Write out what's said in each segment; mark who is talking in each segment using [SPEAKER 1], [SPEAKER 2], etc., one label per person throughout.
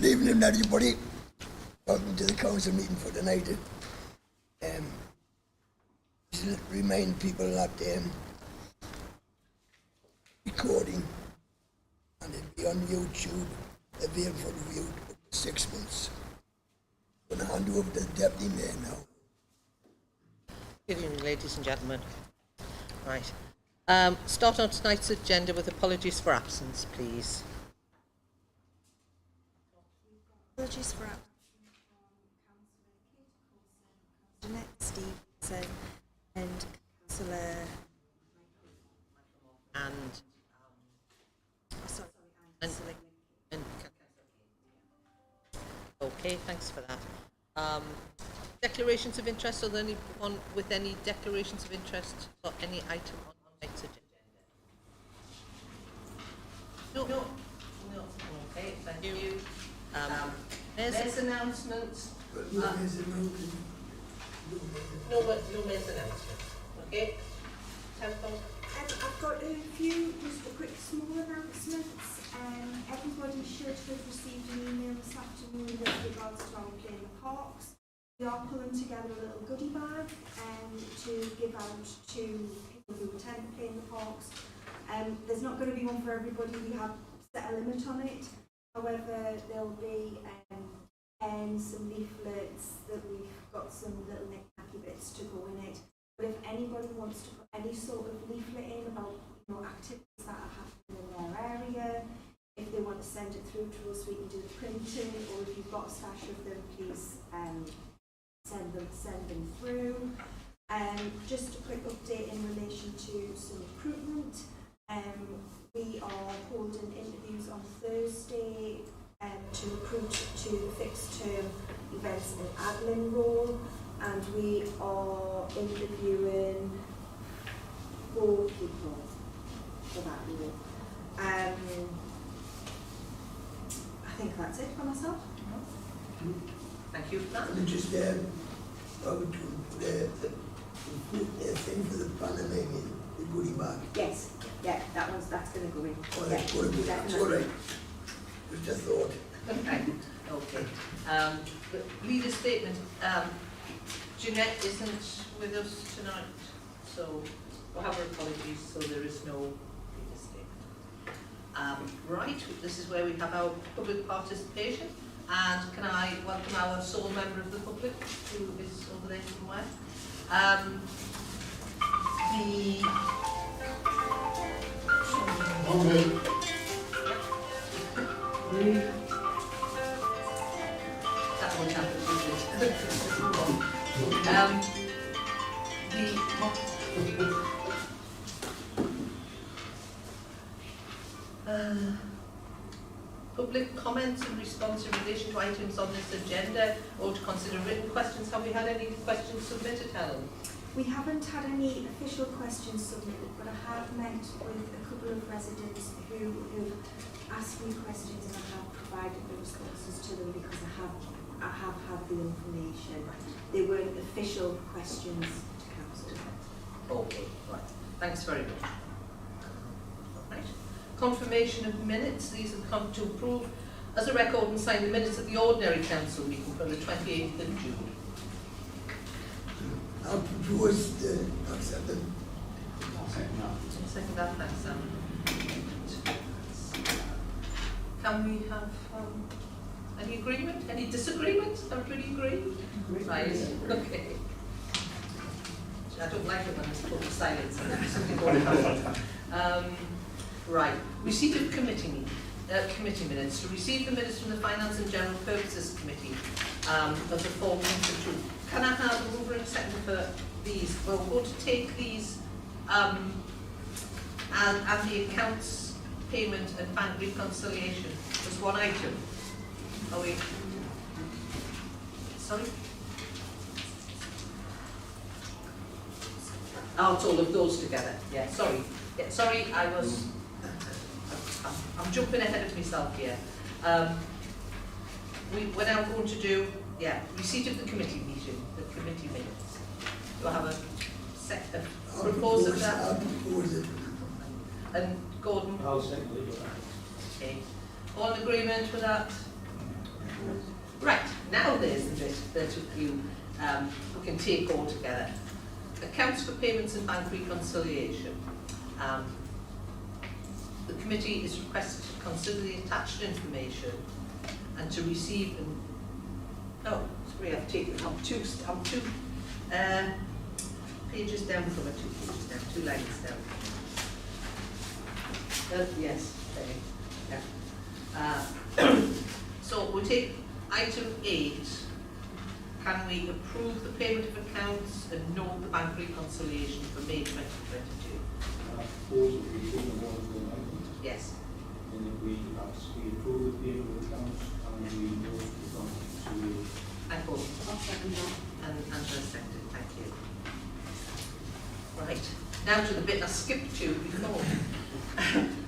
[SPEAKER 1] Good evening, everybody. Welcome to the council meeting for tonight. Just remind people that recording and it'll be on YouTube, available for review for 6 months. I'm going to hand over to the Deputy Mayor now.
[SPEAKER 2] Good evening, ladies and gentlemen. Right. Start on tonight's agenda with apologies for absence, please.
[SPEAKER 3] Apologies for absence from Councillor Kate Coulson, Councillor Stevenson, and Councillor
[SPEAKER 2] Okay, thanks for that. Declarations of interest. Are there anyone with any declarations of interest or any item on tonight's agenda? No. Okay, thank you. There's announcements.
[SPEAKER 1] No mayor's announcement.
[SPEAKER 2] No mayor's announcement. Okay. Telephone.
[SPEAKER 3] I've got a few, just a quick small announcements. Everybody should have received an email this afternoon with regards to our Play in the Parks. We are pulling together a little goodie bag to give out to people who attend Play in the Parks. There's not going to be one for everybody. We have set a limit on it. However, there'll be pens, some leaflets, that we've got some little knick-knacky bits to go in it. But if anybody wants to put any sort of leaflet in about activities that are happening in their area, if they want to send it through to us, we can do the printing, or if you've got a stash of them, please send them through. Just a quick update in relation to some recruitment. We are holding interviews on Thursday to recruit to fixed term events and admin role, and we are interviewing 4 people for that role. I think that's it for myself.
[SPEAKER 2] Thank you for that.
[SPEAKER 1] And just probably to put the thing for the planner maybe the goodie bag.
[SPEAKER 3] Yes, yeah, that's going to go in.
[SPEAKER 1] Oh, that's going to be, that's all right. Just a thought.
[SPEAKER 2] Okay. But leader statement. Jeanette isn't with us tonight, so we'll have her apologies, so there is no leader statement. Right, this is where we have our public participation, and can I welcome our sole member of the public, who is over there somewhere. That won't happen, is it? Public comments and response in relation to items on this agenda, or to consider written questions. Have we had any questions submitted, Helen?
[SPEAKER 3] We haven't had any official questions submitted, but I have met with a couple of residents who have asked me questions, and I have provided the responses to them because I have had the information. They weren't official questions to council.
[SPEAKER 2] Okay, right. Thanks very much. Right. Confirmation of minutes. These have come to approve as a record and sign the minutes of the ordinary council meeting from the 28th of June.
[SPEAKER 1] I'll propose the acceptance.
[SPEAKER 2] Second that, thanks, Sam. Can we have any agreement? Any disagreement? Everybody agree? Right, okay. I don't like it when there's total silence and there's something going on. Right, receipt of committee minutes. To receive the minutes from the Finance and General Purposes Committee of the 14th of June. Can I have a mover and second for these? We're going to take these and the accounts payment and bank reconciliation as one item. Are we? Sorry? Oh, it's all of those together. Yeah, sorry. Yeah, sorry, I'm jumping ahead of myself here. We're now going to do, receipt of the committee meeting, the committee minutes. Do I have a proposal of that?
[SPEAKER 1] I'll propose it.
[SPEAKER 2] And Gordon?
[SPEAKER 4] I'll second it.
[SPEAKER 2] Okay. All in agreement with that? Right, now there's the bit that you we can take all together. Accounts for payments and bank reconciliation. The committee is requested to consider the attached information and to receive and sorry, I'm two pages down from it, 2 pages down, 2 lines down. Yes, okay. Yeah. So we'll take item 8. Can we approve the payment of accounts and note the bank reconciliation for May 2022?
[SPEAKER 4] Propose that we take the one for item,
[SPEAKER 2] Yes.
[SPEAKER 4] and that we approve the payment of accounts and we know the bank reconciliation.
[SPEAKER 2] I hope.
[SPEAKER 3] I'll second that.
[SPEAKER 2] And Angela seconded, thank you. Right, now to the bit I skipped to before.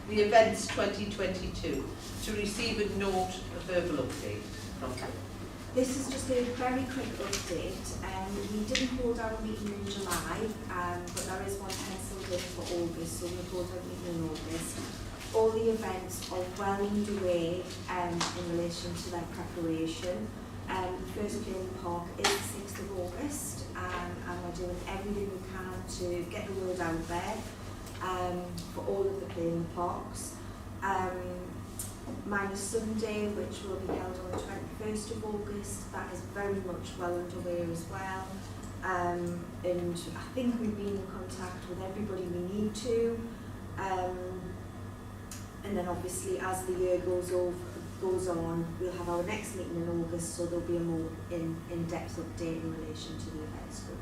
[SPEAKER 2] The events 2022. To receive and note a verbal update from you.
[SPEAKER 3] This is just a very quick update. We didn't hold our meeting in July, but there is one penciled in for August, so we'll hold our meeting in August. All the events are well underway in relation to their preparation. The first play in the park is the 6th of August, and we're doing everything we can to get the word out there for all of the play in the parks. Minus Sunday, which will be held on the 21st of August, that is very much well underway as well. And I think we've been in contact with everybody we need to. And then obviously as the year goes on, we'll have our next meeting in August, so there'll be a more in-depth update in relation to the events group.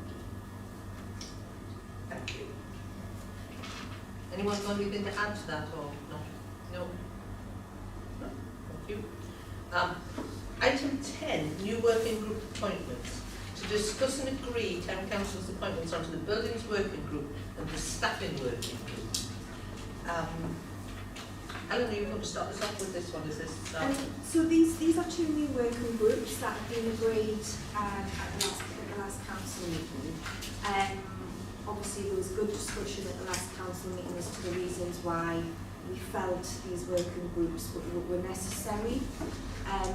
[SPEAKER 2] Thank you. Anyone got anything to add to that or not? No? No? Thank you. Item 10, new working group appointments. To discuss and agree Town Council's appointments onto the Buildings Working Group and the Staffing Working Group. Helen, are you going to start us off with this one? Is this?
[SPEAKER 3] So these are 2 new working groups that have been agreed at the last council meeting. Obviously there was good discussion at the last council meeting as to the reasons why we felt these working groups were necessary.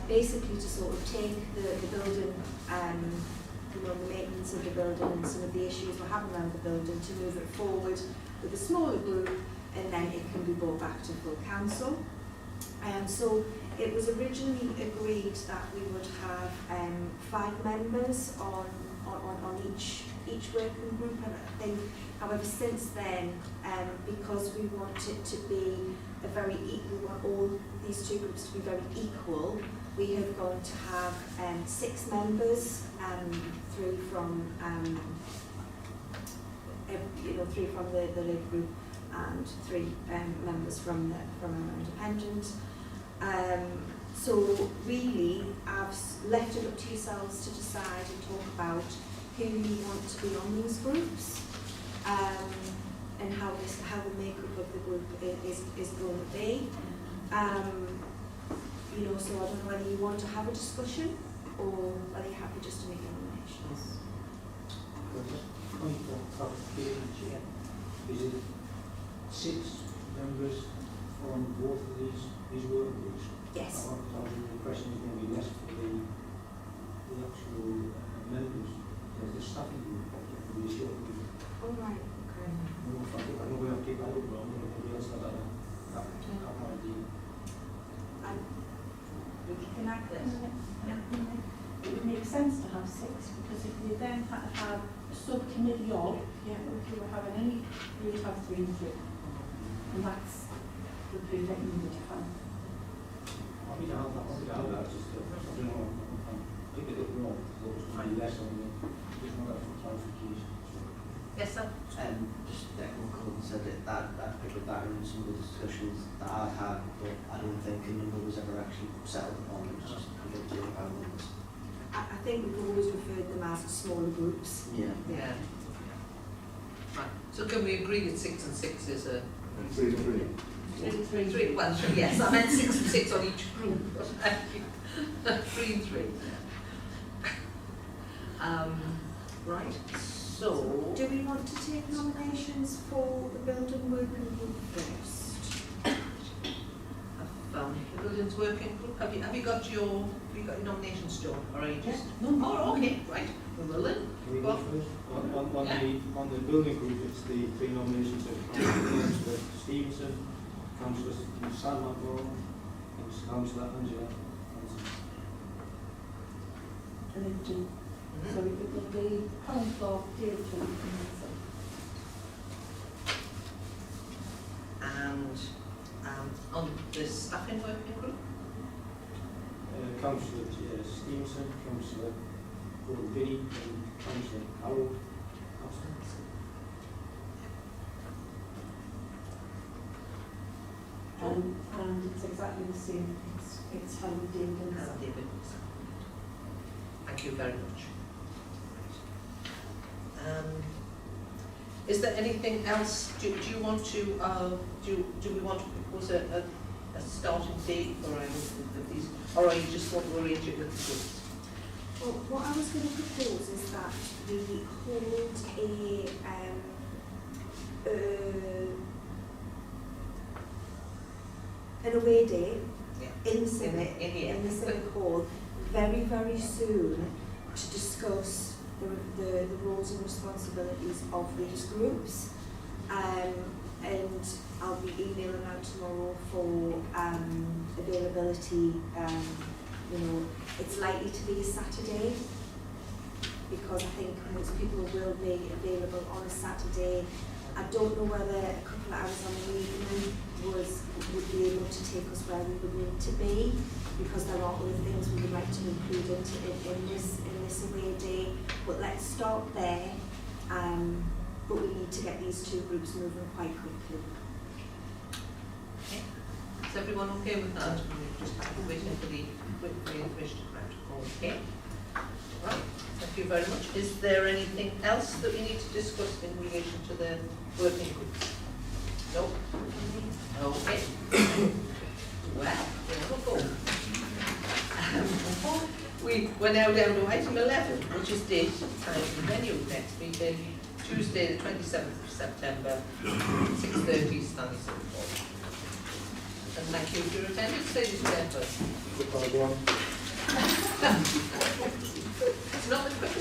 [SPEAKER 3] Basically to sort of take the building, the maintenance of the building and some of the issues we're having around the building, to move it forward with a smaller group, and then it can be brought back to full council. So it was originally agreed that we would have 5 members on each working group, and I think, however, since then, because we want it to be we want all these 2 groups to be very equal, we have gone to have 6 members, 3 from 3 from the Labour group and 3 members from our independent. So really, I've left it up to yourselves to decide and talk about who you want to be on these groups, and how the makeup of the group is going to be. So I don't know whether you want to have a discussion or whether you're happy just to make nominations.
[SPEAKER 4] Point of clarification, Chair. Is it 6 members from both of these work groups?
[SPEAKER 3] Yes.
[SPEAKER 4] I was the question is going to be less for the actual members, the staffing group, for the short group.
[SPEAKER 3] All right. Okay.
[SPEAKER 4] I don't know where I'll keep that over, I'm going to be else like that. That might be.
[SPEAKER 5] Can I it would make sense to have 6, because if we then had to have a subcommittee of, if you were having any, you would have 3 and 3. And that's the period that you would have.
[SPEAKER 4] I'll be down that, just, I don't know, I think it wrong, it was kind of less on the, just want that for clarification.
[SPEAKER 2] Yes, sir.
[SPEAKER 6] Just echoing what Colin said, that pickled that in some of the discussions that I had, but I don't think a number was ever actually settled upon. It was just predicted about numbers.
[SPEAKER 3] I think we've always referred them as smaller groups.
[SPEAKER 6] Yeah.
[SPEAKER 2] Yeah. Right. So can we agree that 6 and 6 is a
[SPEAKER 7] 3 and 3.
[SPEAKER 2] 3? Well, yes, I meant 6 and 6 on each group. 3 and 3. Right. So.
[SPEAKER 3] Do we want to take nominations for the building working group first?
[SPEAKER 2] I've Buildings Working Group, have you got your nominations, Joe, or are you just?
[SPEAKER 5] No,
[SPEAKER 2] Oh, okay, right, we will then.
[SPEAKER 4] Can we
[SPEAKER 2] Go
[SPEAKER 4] go
[SPEAKER 2] on.
[SPEAKER 4] first? On
[SPEAKER 2] Yeah.
[SPEAKER 4] the building group, it's the three nominations of Councillor Stevenson, Councillor Sam McMorrow, and Councillor Angela Hanson.
[SPEAKER 5] and then do,
[SPEAKER 2] Mhm.
[SPEAKER 5] so we could put the council deal to it.
[SPEAKER 2] And on the staffing working group,
[SPEAKER 4] Councillor Stevenson, Councillor Gordon Binney, and Councillor Carol Austin.
[SPEAKER 5] And it's exactly the same, it's how we did in
[SPEAKER 2] and
[SPEAKER 5] the
[SPEAKER 2] David. Thank you very much. Is there anything else, do you want to, do we want to propose a starting date for any of these, or are you just want to arrange it with the groups?
[SPEAKER 3] Well, what I was going to propose is that we hold an away day
[SPEAKER 2] Yeah.
[SPEAKER 3] in the Civic,
[SPEAKER 2] In here.
[SPEAKER 3] in the Civic Hall, very, very soon to discuss the roles and responsibilities of these groups. And I'll be emailing out tomorrow for availability. You know, it's likely to be a Saturday because I think most people will be available on a Saturday. I don't know whether a couple of hours on the evening would be able to take us where we would need to be, because there are other things we would like to include in this away day. But let's start there. But we need to get these two groups moving quite quickly.
[SPEAKER 2] Okay. Is everyone okay with that? We're just waiting for the information to come out. Okay. Right. Thank you very much. Is there anything else that we need to discuss in relation to the working groups? No? Okay. Well, we're now down to item 11, which is date, time and venue. Next meeting, Tuesday the 27th of September, 6:30, Stanley Civic Hall. And thank you for your attendance, ladies and gentlemen.
[SPEAKER 4] Good, go on.
[SPEAKER 2] It's not the quickest